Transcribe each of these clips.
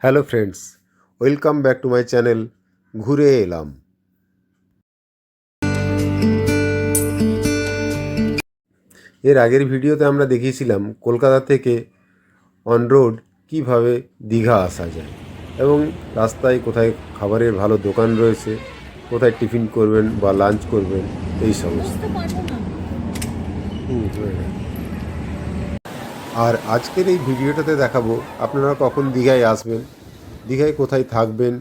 Hello friends, welcome back to my channel ঘুরে এলাম। এর আগের ভিডিওতে আমরা দেখিয়েছিলাম কলকাতা থেকে অন রোড কীভাবে দীঘা আসা যায় এবং রাস্তায় কোথায় খাবারের ভালো দোকান রয়েছে, কোথায় টিফিন করবেন বা লাঞ্চ করবেন এই সমস্ত। আর আজকের এই ভিডিওটাতে দেখাবো আপনারা কখন দীঘায় আসবেন, দীঘায় কোথায় থাকবেন,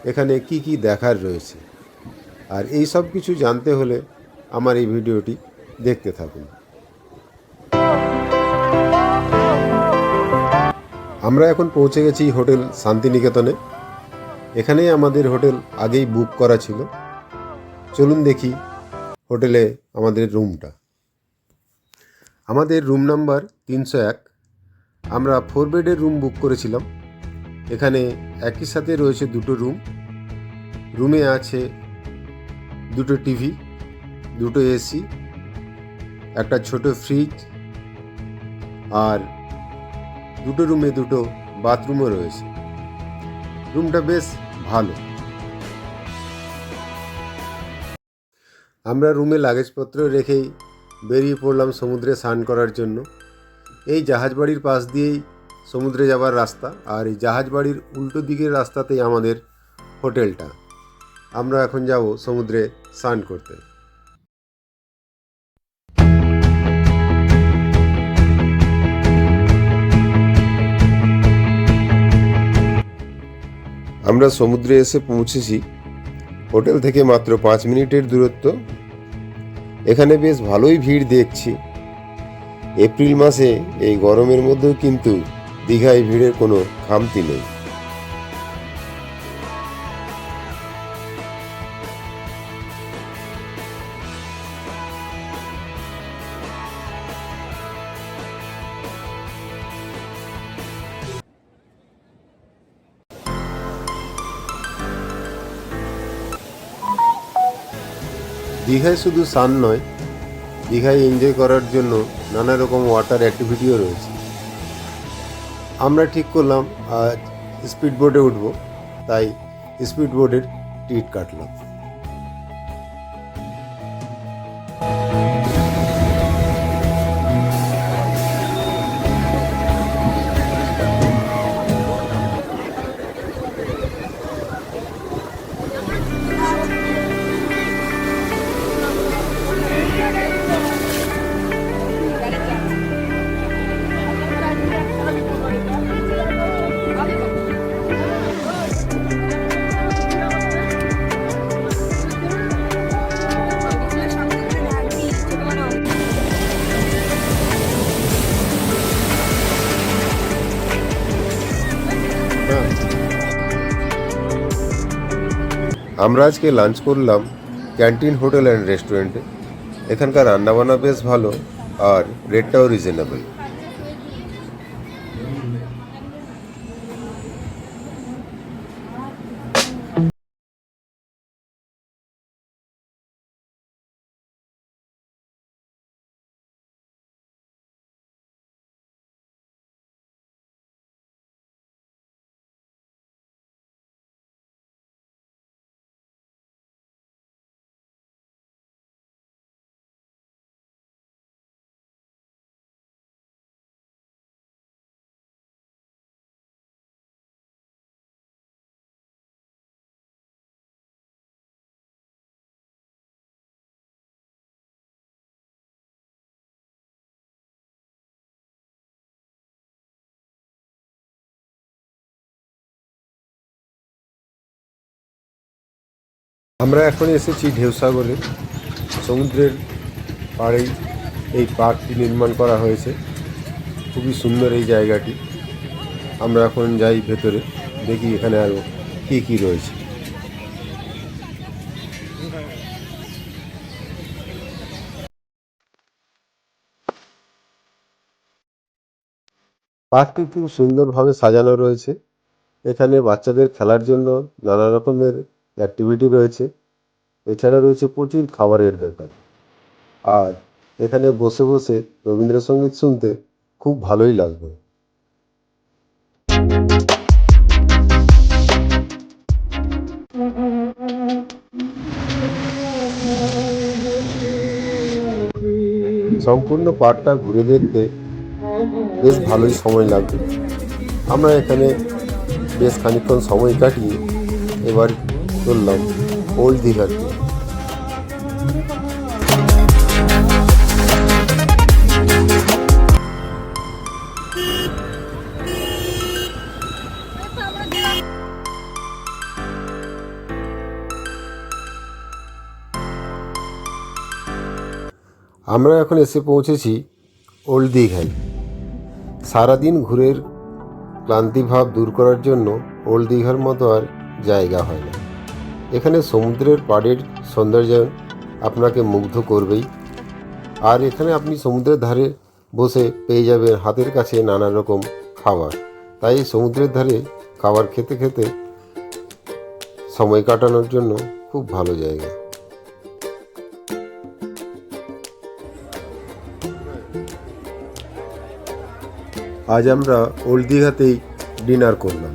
এখানে কি কি দেখার রয়েছে। আর এই সব কিছু জানতে হলে আমার এই ভিডিওটি দেখতে থাকুন। আমরা এখন পৌঁছে গেছি হোটেল শান্তিনিকেতনে। এখানেই আমাদের হোটেল আগেই বুক করা ছিল। চলুন দেখি হোটেলে আমাদের রুমটা। আমাদের রুম নাম্বার 301। আমরা 4 বেডের রুম বুক করেছিলাম। এখানে একই সাথে রয়েছে দুটো রুম। রুমে আছে দুটো টিভি, দুটো এসি, একটা ছোট ফ্রিজ, আর দুটো রুমে দুটো বাথরুমও রয়েছে। রুমটা বেশ ভালো। আমরা রুমে লাগেজপত্র রেখেই বেরিয়ে পড়লাম সমুদ্রে স্নান করার জন্য। এই জাহাজ বাড়ির পাশ দিয়েই সমুদ্রে যাবার রাস্তা, আর এই জাহাজ বাড়ির উল্টো দিকের রাস্তাতেই আমাদের হোটেলটা। আমরা এখন যাব সমুদ্রে স্নান করতে। আমরা সমুদ্রে এসে পৌঁছেছি। হোটেল থেকে মাত্র 5 মিনিটের দূরত্ব। এখানে বেশ ভালোই ভিড় দেখছি। এপ্রিল মাসে এই গরমের মধ্যেও কিন্তু দীঘায় ভিড়ের কোনো খামতি নেই। দীঘায় শুধু স্নান নয়, দীঘায় এনজয় করার জন্য নানা রকম ওয়াটার অ্যাক্টিভিটিও রয়েছে। আমরা ঠিক করলাম আজ স্পিড বোটে উঠবো, তাই স্পিড বোটের টিকিট কাটলাম। আমরা আজকে লাঞ্চ করলাম ক্যান্টিন হোটেল অ্যান্ড রেস্টুরেন্টে। এখানকার রান্নাবান্না বেশ ভালো, আর রেটটাও রিজনেবল। আমরা এখন এসেছি ঢেউসাগরে। সমুদ্রের পাড়েই এই পার্কটি নির্মাণ করা হয়েছে। খুবই সুন্দর এই জায়গাটি। আমরা এখন যাই ভেতরে, দেখি এখানে আরও কী কী রয়েছে। পার্কটি খুব সুন্দরভাবে সাজানো রয়েছে। এখানে বাচ্চাদের খেলার জন্য নানা রকমের অ্যাক্টিভিটি রয়েছে। এছাড়া রয়েছে প্রচুর খাবারের দোকান। আর এখানে বসে বসে রবীন্দ্রসঙ্গীত শুনতে খুব ভালোই লাগবে। সম্পূর্ণ পার্কটা ঘুরে দেখতে বেশ ভালোই সময় লাগবে। আমরা এখানে বেশ খানিকক্ষণ সময় কাটিয়ে এবার চললাম ওল্ড দীঘার দিকে। আমরা এখন এসে পৌঁছেছি ওল্ড দীঘায়। সারাদিন ঘুরের ক্লান্তিভাব দূর করার জন্য ওল্ড দীঘার মতো আর জায়গা হয় না। এখানে সমুদ্রের পাড়ের সৌন্দর্য আপনাকে মুগ্ধ করবেই। আর এখানে আপনি সমুদ্রের ধারে বসে পেয়ে যাবেন হাতের কাছে নানা রকম খাবার। তাই সমুদ্রের ধারে খাবার খেতে খেতে সময় কাটানোর জন্য খুব ভালো জায়গা। আজ আমরা ওল্ড দীঘাতেই ডিনার করলাম।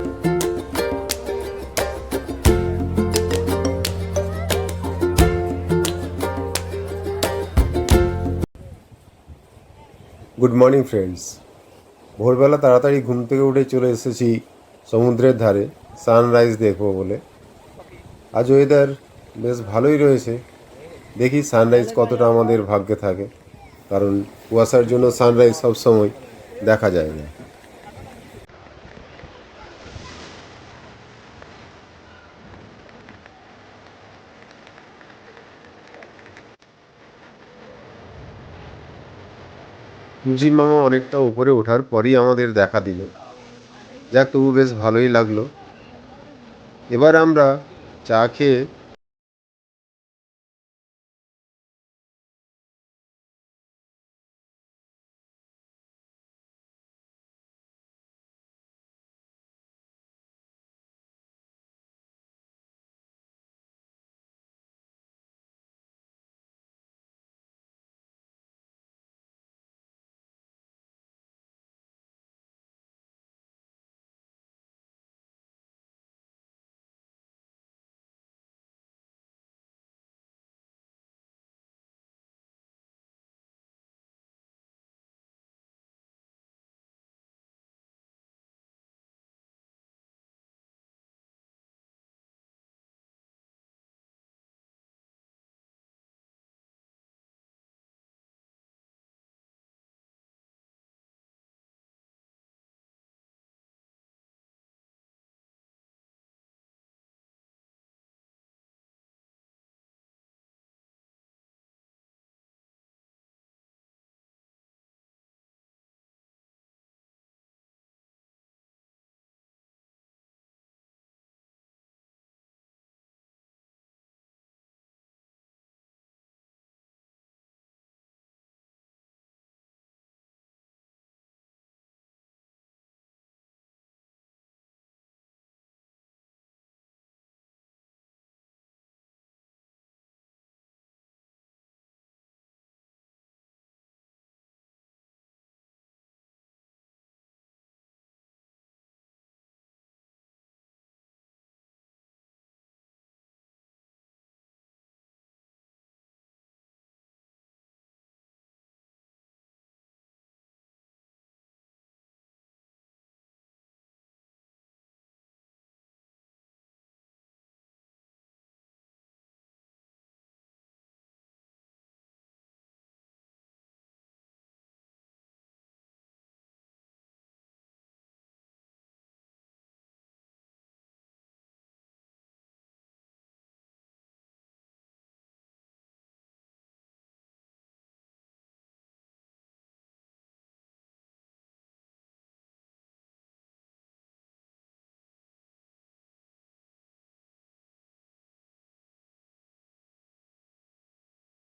Good morning friends. ভোরবেলা তাড়াতাড়ি ঘুম থেকে উঠে চলে এসেছি সমুদ্রের ধারে সানরাইজ দেখবো বলে। আজ ওয়েদার বেশ ভালোই রয়েছে, দেখি সানরাইজ কতটা আমাদের ভাগ্যে থাকে, কারণ কুয়াশার জন্য সানরাইজ সবসময় দেখা যায় না। তুলসী মামা অনেকটা উপরে ওঠার পরই আমাদের দেখা দিল। যাক, তবু বেশ ভালোই লাগলো। এবার আমরা চা খেয়ে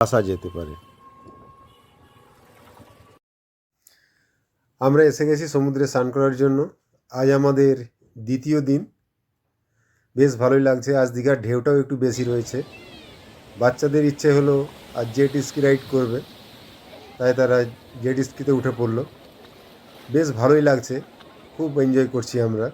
আসা যেতে পারে। আমরা এসে গেছি সমুদ্রে স্নান করার জন্য। আজ আমাদের দ্বিতীয় দিন। বেশ ভালোই লাগছে। আজ দীঘার ঢেউটাও একটু বেশি রয়েছে। বাচ্চাদের ইচ্ছে হলো আজ জেট স্কি রাইড করবে, তাই তারা জেট স্কিতে উঠে পড়লো। বেশ ভালোই লাগছে, খুব এনজয় করছি আমরা।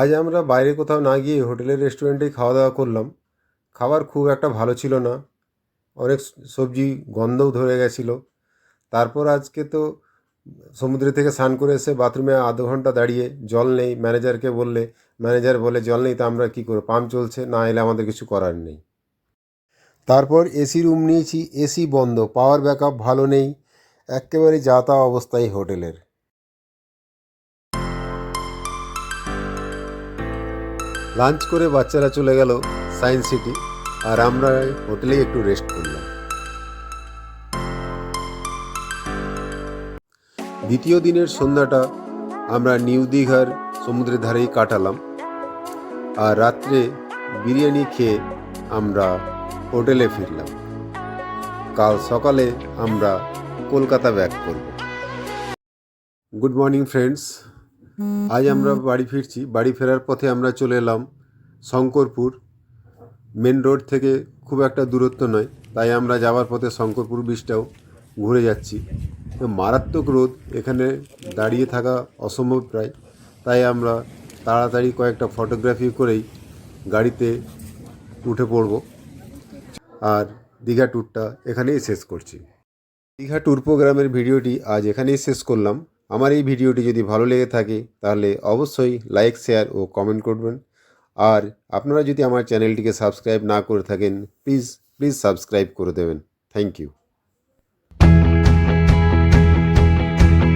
আজ আমরা বাইরে কোথাও না গিয়ে হোটেলের রেস্টুরেন্টেই খাওয়া দাওয়া করলাম। খাবার খুব একটা ভালো ছিল না, অনেক সবজি গন্ধও ধরে গেছিলো। তারপর আজকে তো সমুদ্র থেকে স্নান করে এসে বাথরুমে আধ ঘন্টা দাঁড়িয়ে জল নেই, ম্যানেজারকে বললে ম্যানেজার বলে জল নেই, তো আমরা কী করব, পাম্প চলছে, না এলে আমাদের কিছু করার নেই। তারপর এসি রুম নিয়েছি, এসি বন্ধ, পাওয়ার ব্যাকআপ ভালো নেই, একেবারে যা তা অবস্থায় হোটেলের। লাঞ্চ করে বাচ্চারা চলে গেল সায়েন্স সিটি, আর আমরা হোটেলেই একটু রেস্ট করলাম। দ্বিতীয় দিনের সন্ধ্যাটা আমরা নিউ দীঘার সমুদ্রের ধারেই কাটালাম, আর রাত্রে বিরিয়ানি খেয়ে আমরা হোটেলে ফিরলাম। কাল সকালে আমরা কলকাতা ব্যাক করব। গুড মর্নিং ফ্রেন্ডস, আজ আমরা বাড়ি ফিরছি। বাড়ি ফেরার পথে আমরা চলে এলাম শঙ্করপুর। মেন রোড থেকে খুব একটা দূরত্ব নয়, তাই আমরা যাওয়ার পথে শঙ্করপুর ব্রিজটাও ঘুরে যাচ্ছি। তো মারাত্মক রোদ, এখানে দাঁড়িয়ে থাকা অসম্ভব প্রায়, তাই আমরা তাড়াতাড়ি কয়েকটা ফটোগ্রাফি করেই গাড়িতে উঠে পড়ব, আর দীঘা ট্যুরটা এখানেই শেষ করছি। দীঘা ট্যুর প্রোগ্রামের ভিডিওটি আজ এখানেই শেষ করলাম। আমার এই ভিডিওটি যদি ভালো লেগে থাকে তাহলে অবশ্যই লাইক, শেয়ার ও কমেন্ট করবেন। আর আপনারা যদি আমার চ্যানেলটিকে সাবস্ক্রাইব না করে থাকেন, প্লিজ সাবস্ক্রাইব করে দেবেন। Thank you.